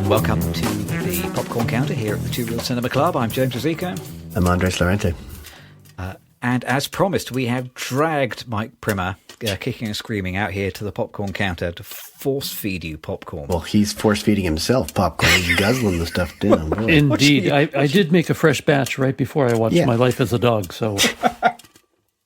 Welcome to the Popcorn Counter here at the Two Reel Cinema Club. I'm James Rosico. I'm Andres Lorente. And as promised, we have dragged Mike Primmer, kicking and screaming, out here to the Popcorn Counter to force feed you popcorn. Well, he's force feeding himself popcorn. He's guzzling the stuff down. Boy. Indeed. I did make a fresh batch right before I watched My Life as a Dog, so...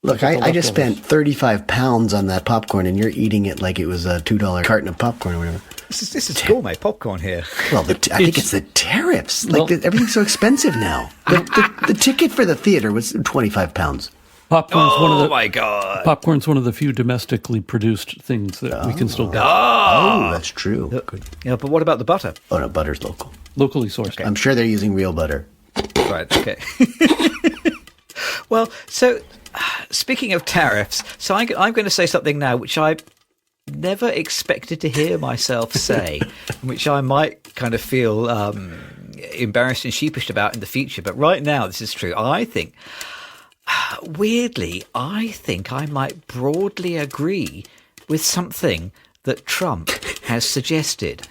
Look, I just spent 35 pounds on that popcorn, and you're eating it like it was a $2 carton of popcorn or whatever. This is gourmet popcorn here. Well, I think it's the tariffs. Everything's so expensive now. The ticket for the theater was 25 pounds. My God. Popcorn's one of the few domestically produced things that we can still get. Oh, that's true. Yeah, but what about the butter? Oh, no, butter's local. Locally sourced. Okay. I'm sure they're using real butter. Right, okay. Well, so speaking of tariffs, so I'm going to say something now which I never expected to hear myself say, which I might kind of feel embarrassed and sheepish about in the future. But right now, this is true. Weirdly, I think I might broadly agree with something that Trump has suggested.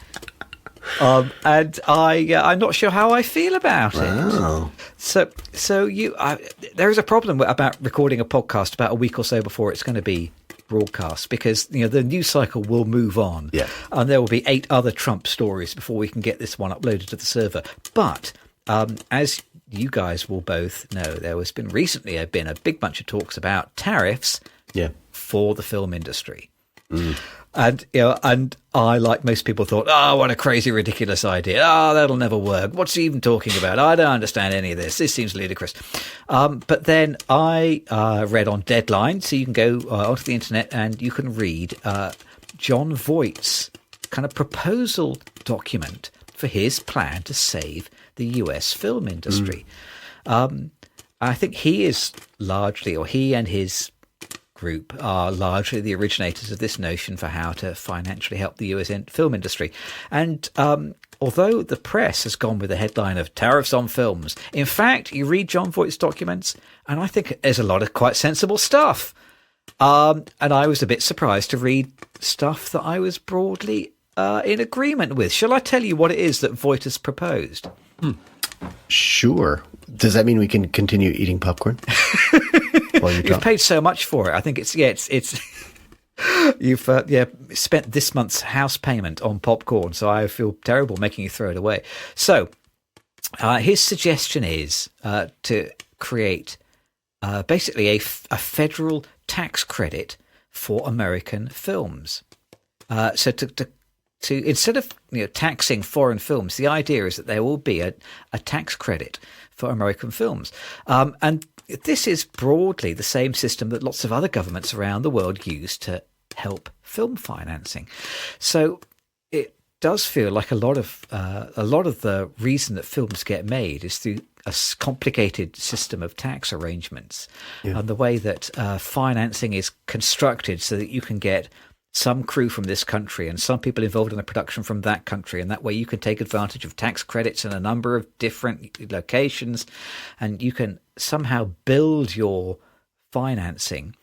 And I'm not sure how I feel about it. So there is a problem about recording a podcast about a week or so before it's going to be broadcast, because the news cycle will move on, and there will be 8 other Trump stories before we can get this one uploaded to the server. But as you guys will both know, there has been recently a big bunch of talks about tariffs for the film industry. And I, like most people, thought, what a crazy, ridiculous idea. That'll never work. What's he even talking about? I don't understand any of this. This seems ludicrous. But then I read on Deadline, so you can go onto the internet and you can read Jon Voight's kind of proposal document for his plan to save the US film industry. I think he is largely, or he and his group are largely the originators of this notion for how to financially help the US film industry. And although the press has gone with the headline of tariffs on films, in fact, you read Jon Voight's documents, and I think there's a lot of quite sensible stuff. And I was a bit surprised to read stuff that I was broadly in agreement with. Shall I tell you what it is that Voight has proposed? Sure. Does that mean we can continue eating popcorn? You've paid so much for it. I think it's you've spent this month's house payment on popcorn, so I feel terrible making you throw it away. So his suggestion is to create basically a federal tax credit for American films. So to instead of taxing foreign films, the idea is that there will be a tax credit for American films, and this is broadly the same system that lots of other governments around the world use to help film financing. So it does feel like a lot of the reason that films get made is through a complicated system of tax arrangements, and the way that financing is constructed so that you can get some crew from this country and some people involved in the production from that country, and that way you can take advantage of tax credits in a number of different locations, and you can somehow build your financing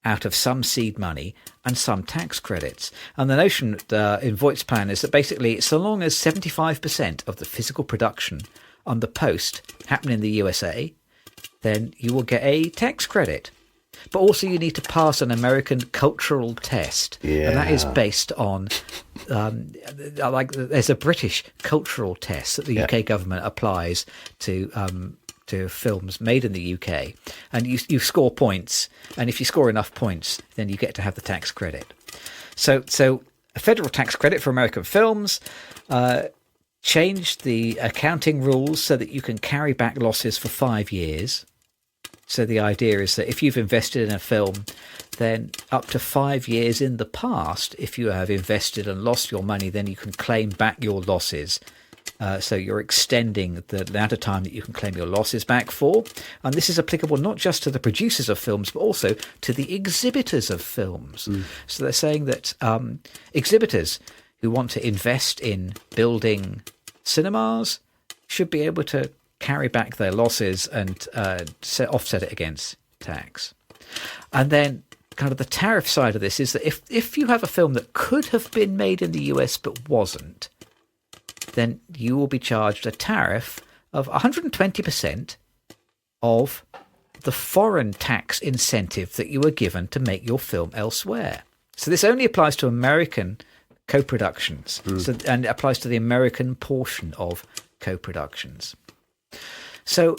out of some seed money and some tax credits. And the notion in Voight's plan is that basically, so long as 75% of the physical production on the post happen in the USA, then you will get a tax credit. But also you need to pass an American cultural test. And that is based on, there's a British cultural test that the UK government applies to films made in the UK. And you score points. And if you score enough points, then you get to have the tax credit. So a federal tax credit for American films, changed the accounting rules so that you can carry back losses for 5 years. So the idea is that if you've invested in a film, then up to 5 years in the past, if you have invested and lost your money, then you can claim back your losses. So you're extending the amount of time that you can claim your losses back for. And this is applicable not just to the producers of films, but also to the exhibitors of films. So they're saying that exhibitors who want to invest in building cinemas should be able to carry back their losses and offset it against tax. And then kind of the tariff side of this is that if you have a film that could have been made in the US but wasn't, then you will be charged a tariff of 120% of the foreign tax incentive that you were given to make your film elsewhere. So this only applies to American co-productions, and it applies to the American portion of co-productions. So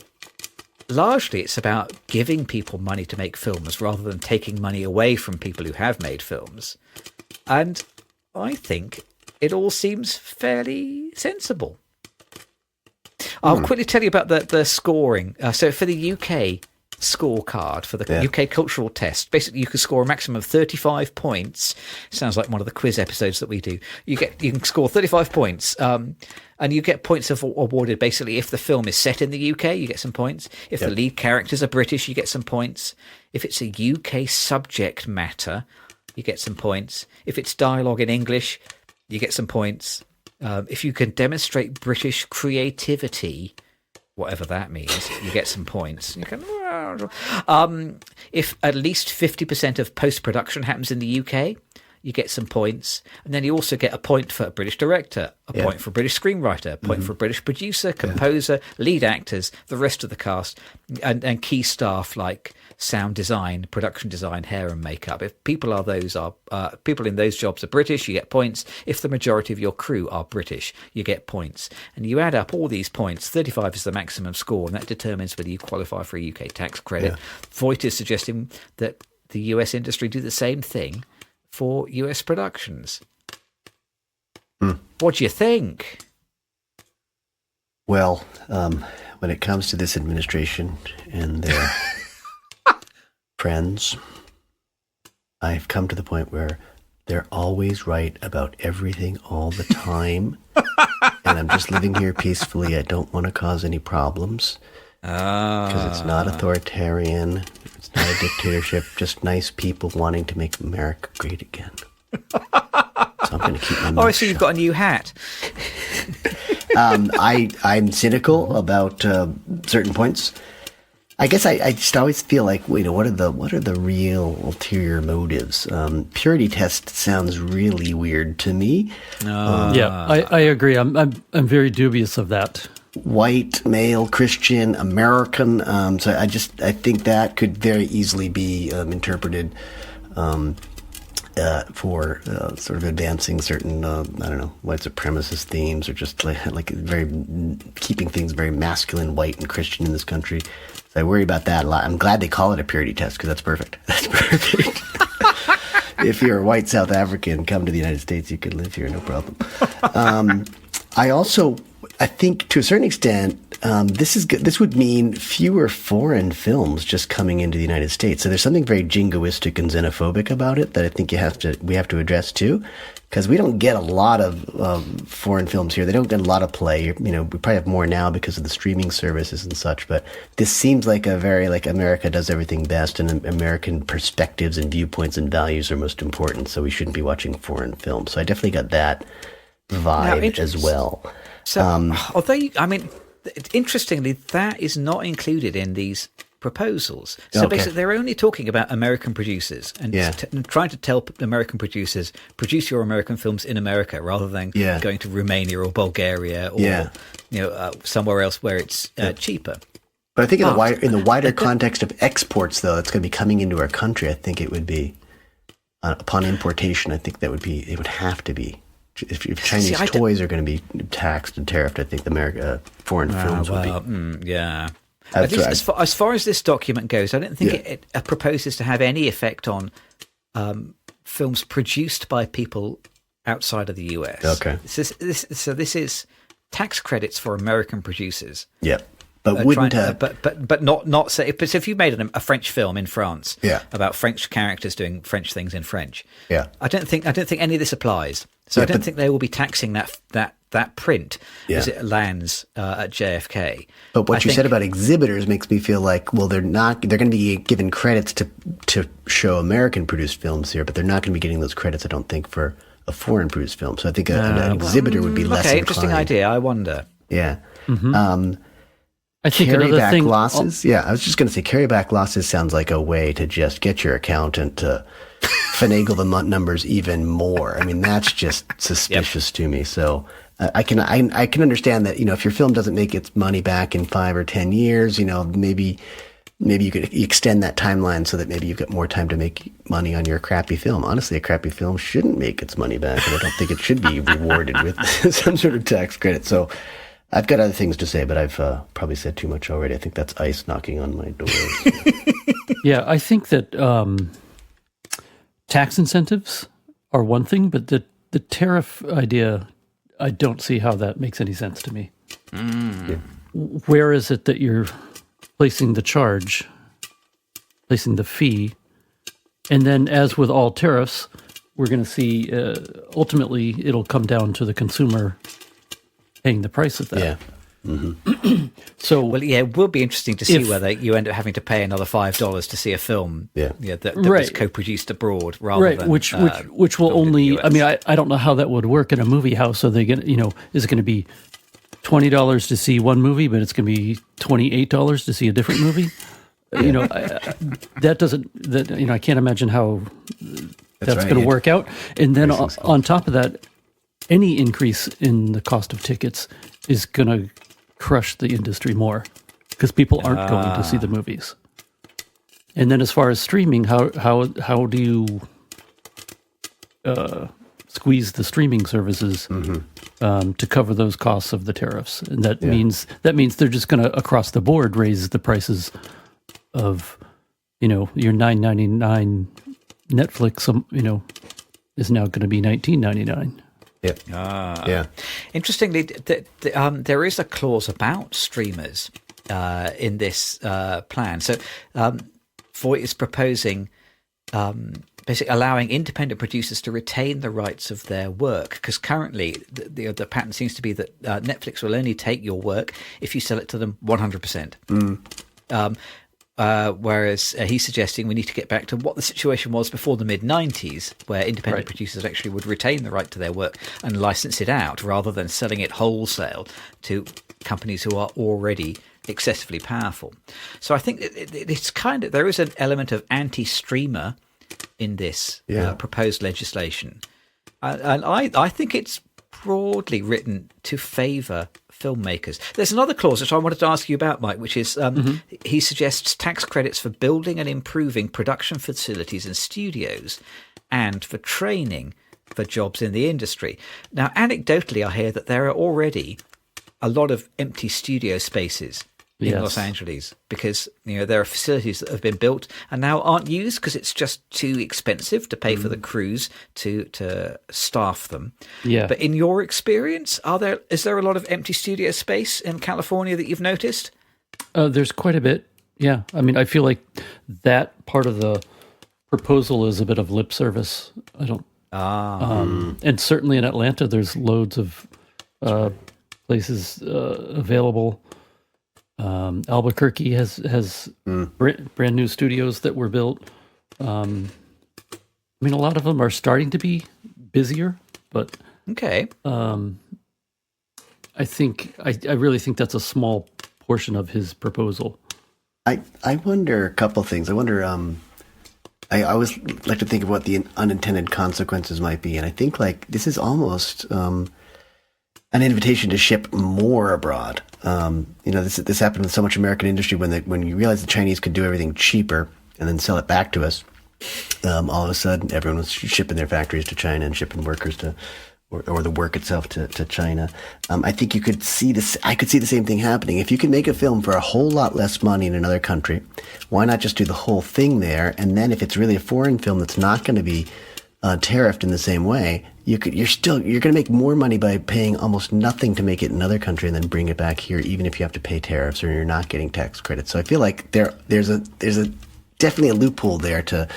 largely it's about giving people money to make films rather than taking money away from people who have made films. And I think it all seems fairly sensible. I'll quickly tell you about the scoring. So for the UK scorecard, for the UK cultural test, basically you can score a maximum of 35 points. Sounds like one of the quiz episodes that we do. You can score 35 points, and you get points awarded basically if the film is set in the UK, you get some points. If the lead characters are British, you get some points. If it's a UK subject matter, you get some points. If it's dialogue in English, you get some points. If you can demonstrate British creativity, whatever that means, you get some points. You can, if at least 50% of post-production happens in the UK, you get some points. And then you also get a point for a British director, a point for a British screenwriter, a point for a British producer, composer, lead actors, the rest of the cast, and key staff like sound design, production design, hair and makeup. If people in those jobs are British, you get points. If the majority of your crew are British, you get points. And you add up all these points, 35 is the maximum score, and that determines whether you qualify for a UK tax credit. Voight is suggesting that the US industry do the same thing for US productions. What do you think? Well, when it comes to this administration and their friends, I've come to the point where they're always right about everything all the time. And I'm just living here peacefully. I don't want to cause any problems. Because it's not authoritarian. It's not a dictatorship. Just nice people wanting to make America great again. So I'm going to keep my mouth I see you've got a new hat. I'm cynical about certain points. I guess I just always feel like, what are the real ulterior motives? Purity test sounds really weird to me. I agree. I'm very dubious of that. White, male, Christian, American. So I think that could very easily be interpreted for sort of advancing certain, white supremacist themes, or just like very keeping things very masculine, white, and Christian in this country. So I worry about that a lot. I'm glad they call it a purity test because that's perfect. That's perfect. If you're a white South African, come to the United States, you can live here, no problem. I think to a certain extent, this would mean fewer foreign films just coming into the United States. So there's something very jingoistic and xenophobic about it that I think we have to address too, because we don't get a lot of foreign films here. They don't get a lot of play. We probably have more now because of the streaming services and such. But this seems like a very America does everything best, and American perspectives and viewpoints and values are most important. So we shouldn't be watching foreign films. So I definitely got that vibe as well. So, interestingly, that is not included in these proposals. So basically, they're only talking about American producers and trying to tell American producers, produce your American films in America rather than going to Romania or Bulgaria or somewhere else where it's cheaper. But I think in the wider context of exports, though, that's going to be coming into our country, I think it would be, upon importation, I think it would have to be. If Chinese toys are going to be taxed and tariffed, I think foreign films would be. At least as far as this document goes, I don't think it proposes to have any effect on films produced by people outside of the US. Okay. So this is tax credits for American producers. Yeah. But wouldn't but not say. But if you made a French film in France, about French characters doing French things in French, I don't think any of this applies. So I don't think they will be taxing that print as it lands at JFK. But what you said about exhibitors makes me feel like, well, they're going to be given credits to show American produced films here, but they're not going to be getting those credits, I don't think, for a foreign produced film. So I think an exhibitor would be less inclined. Interesting idea. I wonder. Yeah. Mm-hmm. I think carryback losses. I was just going to say carryback losses sounds like a way to just get your accountant to finagle the numbers even more. I mean, that's just suspicious to me. So I can understand that, if your film doesn't make its money back in 5 or 10 years, maybe you could extend that timeline so that maybe you've got more time to make money on your crappy film. Honestly, a crappy film shouldn't make its money back, and I don't think it should be rewarded with some sort of tax credit. So I've got other things to say, but I've probably said too much already. I think that's ice knocking on my door. Yeah, I think that tax incentives are one thing, but the tariff idea, I don't see how that makes any sense to me. Yeah. Where is it that you're placing the charge, placing the fee, and then, as with all tariffs, we're going to see ultimately it'll come down to the consumer paying the price of that. Yeah. Mm-hmm. So, well, yeah, it will be interesting to see whether you end up having to pay another $5 to see a film that was co-produced abroad rather than which will only. I mean, I don't know how that would work in a movie house. Are they going to, is it going to be $20 to see one movie, but it's going to be $28 to see a different movie? That doesn't. I can't imagine how that's going to work out. And then on top of that, any increase in the cost of tickets is going to crush the industry more because people aren't going to see the movies. And then, as far as streaming, how do you squeeze the streaming services to cover those costs of the tariffs? And that means they're just going to across the board raise the prices of your $9.99 Netflix. Is now going to be $19.99. Yeah. Interestingly, there is a clause about streamers in this plan. So Voight is proposing basically allowing independent producers to retain the rights of their work, because currently the pattern seems to be that Netflix will only take your work if you sell it to them 100%. Whereas he's suggesting we need to get back to what the situation was before the mid-90s, where independent producers actually would retain the right to their work and license it out rather than selling it wholesale to companies who are already excessively powerful. So I think it's there is an element of anti-streamer in this proposed legislation. And I think it's broadly written to favour filmmakers. There's another clause which I wanted to ask you about, Mike, which is he suggests tax credits for building and improving production facilities and studios and for training for jobs in the industry. Now, anecdotally, I hear that there are already a lot of empty studio spaces in Los Angeles because there are facilities that have been built and now aren't used because it's just too expensive to pay for the crews to staff them. Yeah. But in your experience, is there a lot of empty studio space in California that you've noticed? There's quite a bit. Yeah. I mean, I feel like that part of the proposal is a bit of lip service. I don't. And certainly in Atlanta, there's loads of places available. Albuquerque has brand new studios that were built. I mean, a lot of them are starting to be busier, but okay. I really think that's a small portion of his proposal. I wonder a couple things. I wonder. I always like to think of what the unintended consequences might be, and I think this is almost an invitation to ship more abroad. This happened with so much American industry when you realize the Chinese could do everything cheaper and then sell it back to us. All of a sudden, everyone was shipping their factories to China and shipping workers or the work itself to China. I think you could see this. I could see the same thing happening. If you could make a film for a whole lot less money in another country, why not just do the whole thing there? And then if it's really a foreign film that's not going to be tariffed in the same way, you're going to make more money by paying almost nothing to make it in another country and then bring it back here, even if you have to pay tariffs or you're not getting tax credits. So I feel like there's definitely a loophole there to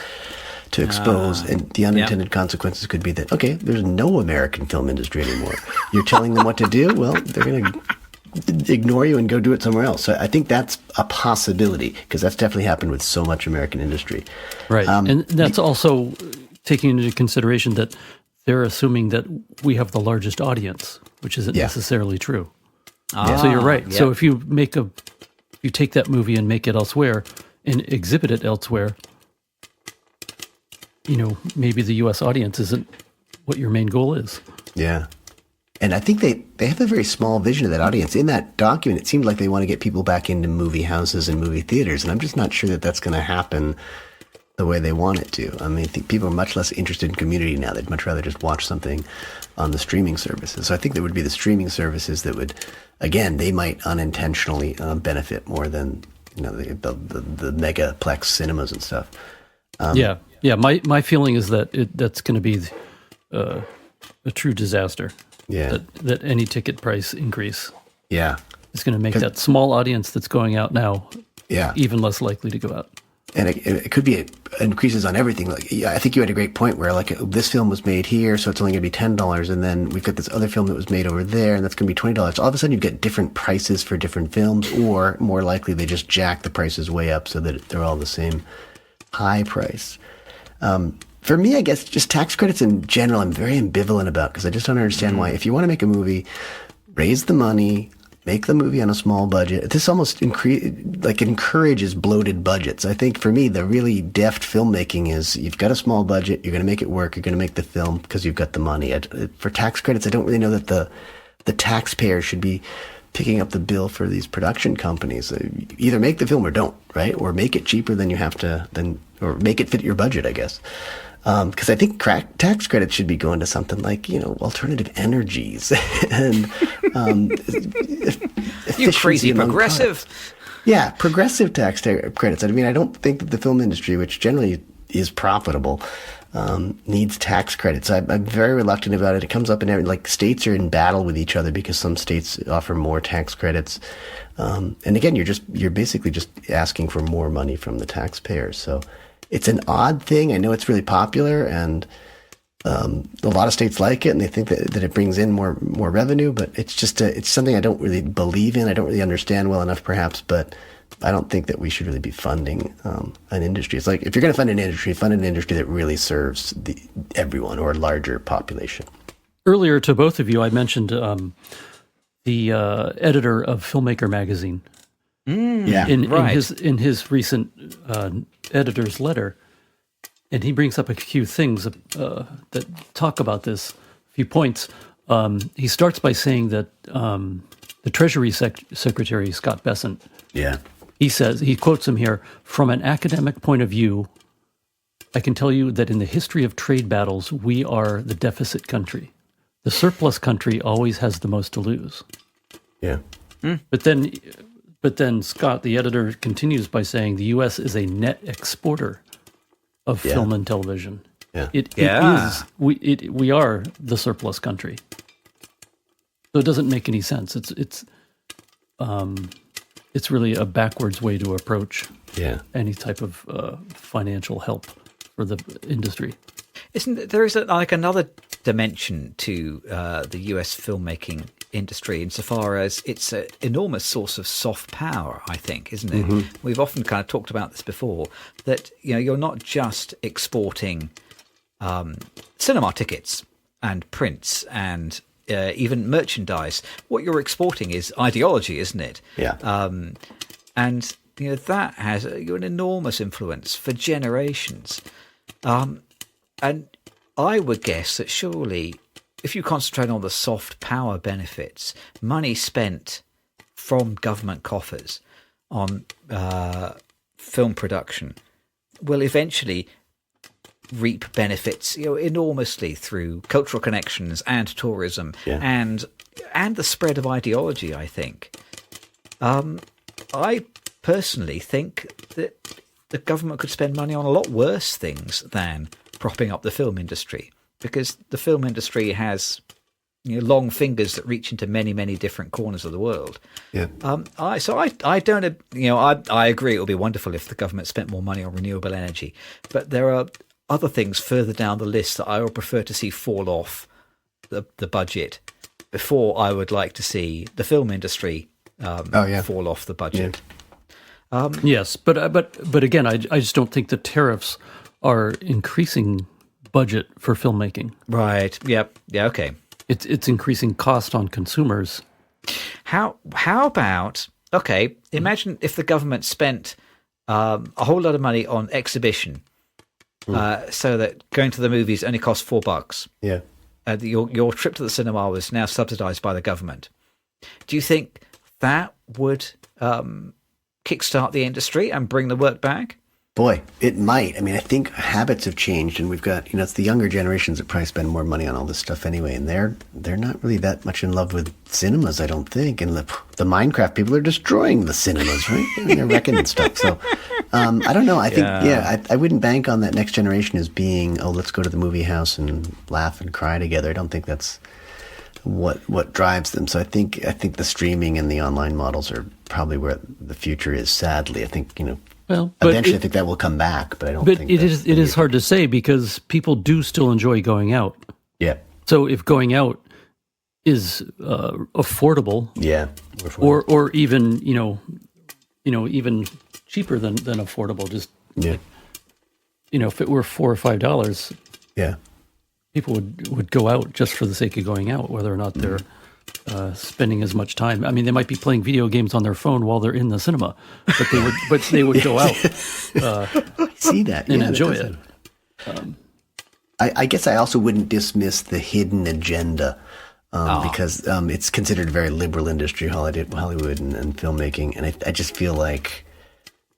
expose, and the unintended consequences could be that there's no American film industry anymore. You're telling them what to do. Well, they're going to ignore you and go do it somewhere else. So I think that's a possibility because that's definitely happened with so much American industry. Right, and that's also taking into consideration that they're assuming that we have the largest audience, which isn't necessarily true. So you're right. Yeah. So if you take that movie and make it elsewhere and exhibit it elsewhere, maybe the U.S. audience isn't what your main goal is. Yeah. And I think they have a very small vision of that audience. In that document, it seemed like they want to get people back into movie houses and movie theaters, and I'm just not sure that that's going to happen the way they want it to. I mean, I think people are much less interested in community now. They'd much rather just watch something on the streaming services. So I think there would be the streaming services that would, again, they might unintentionally benefit more than the megaplex cinemas and stuff. Yeah. My feeling is that that's going to be a true disaster. Yeah. That any ticket price increase. Yeah. Is going to make that small audience that's going out now. Yeah. Even less likely to go out. And it could be increases on everything. Like, yeah, I think you had a great point where like this film was made here, so it's only going to be $10, and then we've got this other film that was made over there, and that's going to be $20. All of a sudden, you get different prices for different films, or more likely, they just jack the prices way up so that they're all the same high price. For me, I guess just tax credits in general, I'm very ambivalent about because I just don't understand why. If you want to make a movie, raise the money. Make the movie on a small budget. This almost encourages bloated budgets. I think for me, the really deft filmmaking is you've got a small budget, you're going to make it work, you're going to make the film because you've got the money. For tax credits, I don't really know that the taxpayer should be picking up the bill for these production companies. Either make the film or don't, right? Or make it cheaper than you have to, or make it fit your budget, I guess. Because I think tax credits should be going to something like, alternative energies and you crazy progressive. Yeah, progressive tax credits. I mean, I don't think that the film industry, which generally is profitable, needs tax credits. I'm very reluctant about it. It comes up in states are in battle with each other because some states offer more tax credits. And again, you're basically just asking for more money from the taxpayers. So it's an odd thing. I know it's really popular, and a lot of states like it, and they think that it brings in more revenue. But it's just it's something I don't really believe in. I don't really understand well enough, perhaps. But I don't think that we should really be funding an industry. It's like if you're going to fund an industry that really serves everyone or a larger population. Earlier to both of you, I mentioned the editor of Filmmaker magazine. In his recent editor's letter, and he brings up a few things that talk about this. A few points. He starts by saying that the Treasury Secretary Scott Bessent. Yeah. He quotes him here, "From an academic point of view, I can tell you that in the history of trade battles, we are the deficit country. The surplus country always has the most to lose." Yeah. But then Scott, the editor, continues by saying the U.S. is a net exporter of film and television. Yeah. It is. We are the surplus country. So it doesn't make any sense. It's really a backwards way to approach any type of financial help for the industry. There is another dimension to the U.S. filmmaking industry insofar as it's an enormous source of soft power, I think, isn't it? Mm-hmm. We've often kind of talked about this before, that you're not just exporting cinema tickets and prints and even merchandise. What you're exporting is ideology, isn't it? Yeah. And that has an enormous influence for generations. And I would guess that surely, if you concentrate on the soft power benefits, money spent from government coffers on film production will eventually reap benefits enormously through cultural connections and tourism and the spread of ideology, I think. I personally think that the government could spend money on a lot worse things than propping up the film industry, because the film industry has long fingers that reach into many, many different corners of the world. Yeah. I don't, I agree it would be wonderful if the government spent more money on renewable energy, but there are other things further down the list that I would prefer to see fall off the budget before I would like to see the film industry fall off the budget. Yeah. Yes, but again, I just don't think the tariffs are increasing budget for filmmaking. Right. Yep. Yeah. Okay. It's increasing cost on consumers. How about imagine if the government spent a whole lot of money on exhibition, so that going to the movies only costs $4. Yeah. your trip to the cinema was now subsidised by the government, do you think that would kickstart the industry and bring the work back? Boy, it might. I mean, I think habits have changed, and we've got, it's the younger generations that probably spend more money on all this stuff anyway, and they're not really that much in love with cinemas, I don't think. And the Minecraft people are destroying the cinemas, right? They're wrecking and stuff. So I don't know. I think, I wouldn't bank on that next generation as being, let's go to the movie house and laugh and cry together. I don't think that's what drives them. So I think the streaming and the online models are probably where the future is. Sadly, I think Well, eventually, I think that will come back, but I don't think. But it is hard to say because people do still enjoy going out. Yeah. So if going out is affordable, or even even cheaper than affordable, just if it were $4 or $5, people would go out just for the sake of going out, whether or not they're spending as much time. I mean, they might be playing video games on their phone while they're in the cinema, but they would go out. See that and enjoy it. I guess I also wouldn't dismiss the hidden agenda because it's considered a very liberal industry, Hollywood and filmmaking, and I just feel like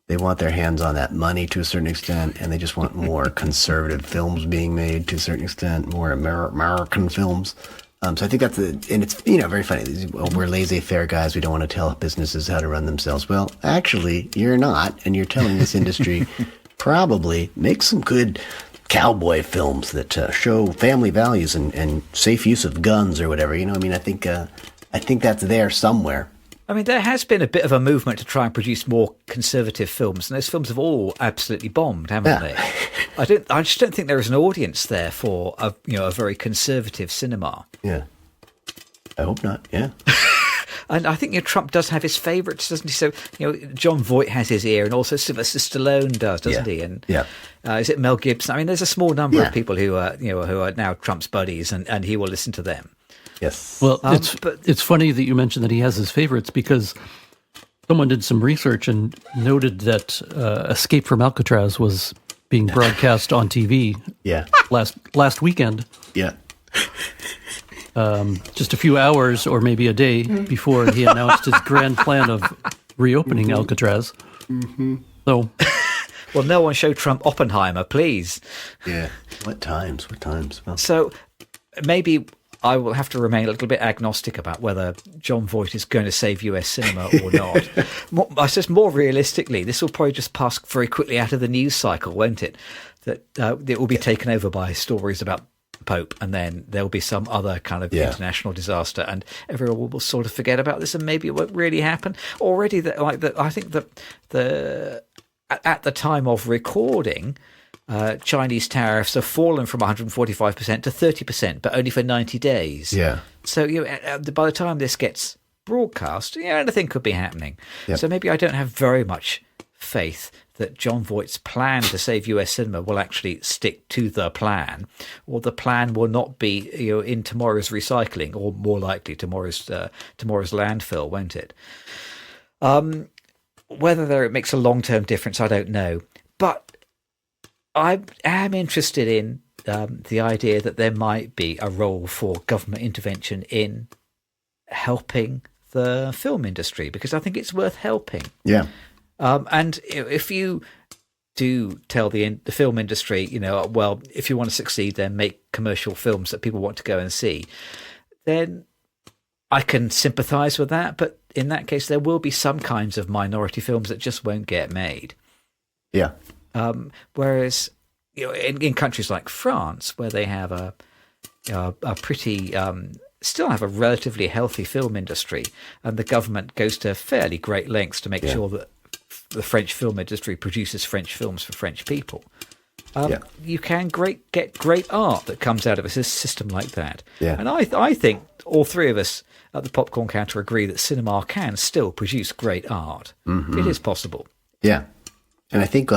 they want their hands on that money to a certain extent, and they just want more conservative films being made to a certain extent, more American films. So I think and it's, very funny. We're laissez-faire guys. We don't want to tell businesses how to run themselves. Well, actually, you're not, and you're telling this industry probably make some good cowboy films that show family values and safe use of guns or whatever. I think that's there somewhere. I mean, there has been a bit of a movement to try and produce more conservative films, and those films have all absolutely bombed, haven't they? I just don't think there is an audience there for a very conservative cinema. Yeah, I hope not. Yeah, and I think Trump does have his favourites, doesn't he? So Jon Voight has his ear, and also Sylvester Stallone does, doesn't he? And is it Mel Gibson? I mean, there's a small number of people who are now Trump's buddies, and he will listen to them. Yes. Well, it's funny that you mentioned that he has his favorites because someone did some research and noted that Escape from Alcatraz was being broadcast on TV. Last weekend. Yeah. Just a few hours or maybe a day before he announced his grand plan of reopening Alcatraz. Mm-hmm. So, well, no one show Trump Oppenheimer, please. Yeah. What times? Well, so maybe I will have to remain a little bit agnostic about whether Jon Voight is going to save US cinema or not. I suppose more realistically, this will probably just pass very quickly out of the news cycle, won't it? That it will be taken over by stories about Pope, and then there will be some other kind of international disaster, and everyone will sort of forget about this, and maybe it won't really happen. Already, I think that at the time of recording, Chinese tariffs have fallen from 145% to 30%, but only for 90 days. Yeah. So by the time this gets broadcast, anything could be happening. Yep. So maybe I don't have very much faith that Jon Voight's plan to save US cinema will actually stick to the plan, or the plan will not be in tomorrow's recycling, or more likely tomorrow's landfill, won't it? Whether it makes a long-term difference, I don't know. But I am interested in the idea that there might be a role for government intervention in helping the film industry, because I think it's worth helping. Yeah. And if you do tell the film industry, well, if you want to succeed, then make commercial films that people want to go and see, then I can sympathise with that. But in that case, there will be some kinds of minority films that just won't get made. Yeah. Whereas, in countries like France, where they have a pretty, still have a relatively healthy film industry, and the government goes to fairly great lengths to make sure that the French film industry produces French films for French people. You can get great art that comes out of a system like that. Yeah. And I think all three of us at the Popcorn Counter agree that cinema can still produce great art. Mm-hmm. It is possible. Yeah. And I think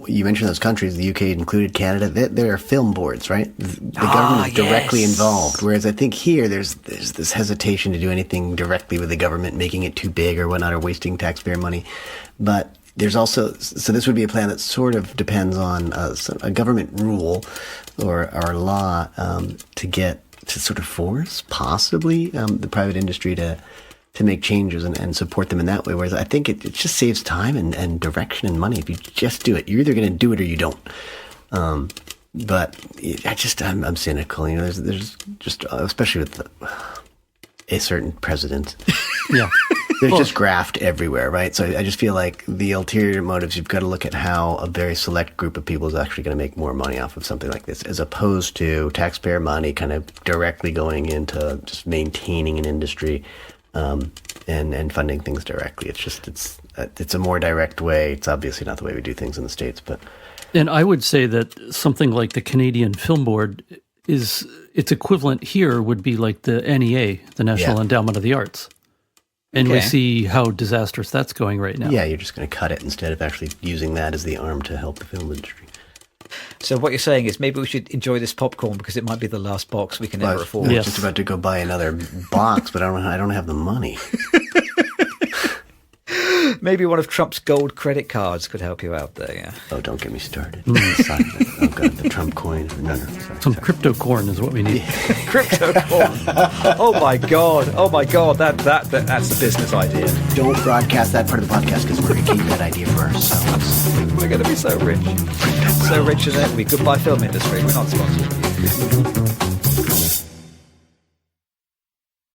you mentioned those countries, the UK included, Canada, there are film boards, right? The government is directly involved. Whereas I think here there's this hesitation to do anything directly with the government, making it too big or whatnot, or wasting taxpayer money. But there's also, so this would be a plan that sort of depends on a government rule or law to sort of force possibly the private industry to make changes and support them in that way. Whereas I think it just saves time and direction and money if you just do it. You're either going to do it or you don't. But I'm cynical. You know, there's just, especially with a certain president. Yeah. There's just graft everywhere, right? So I just feel like the ulterior motives, you've got to look at how a very select group of people is actually going to make more money off of something like this, as opposed to taxpayer money kind of directly going into just maintaining an industry and funding things directly. It's a more direct way. It's obviously not the way we do things in the States, but... And I would say that something like the Canadian Film Board its equivalent here would be like the NEA, the National Endowment of the Arts. And we see how disastrous that's going right now. Yeah, you're just going to cut it instead of actually using that as the arm to help the film industry. So what you're saying is maybe we should enjoy this popcorn because it might be the last box we can ever afford. I was just about to go buy another box, but I don't have the money. Maybe one of Trump's gold credit cards could help you out there, yeah. Oh, don't get me started. Oh, God, the Trump coin. No, sorry. Crypto corn is what we need. Crypto corn. Oh, my God. That's a business idea. Don't broadcast that part of the podcast because we're going to keep that idea for ourselves. We're going to be so rich. So rich that we goodbye film industry. We're not sponsored.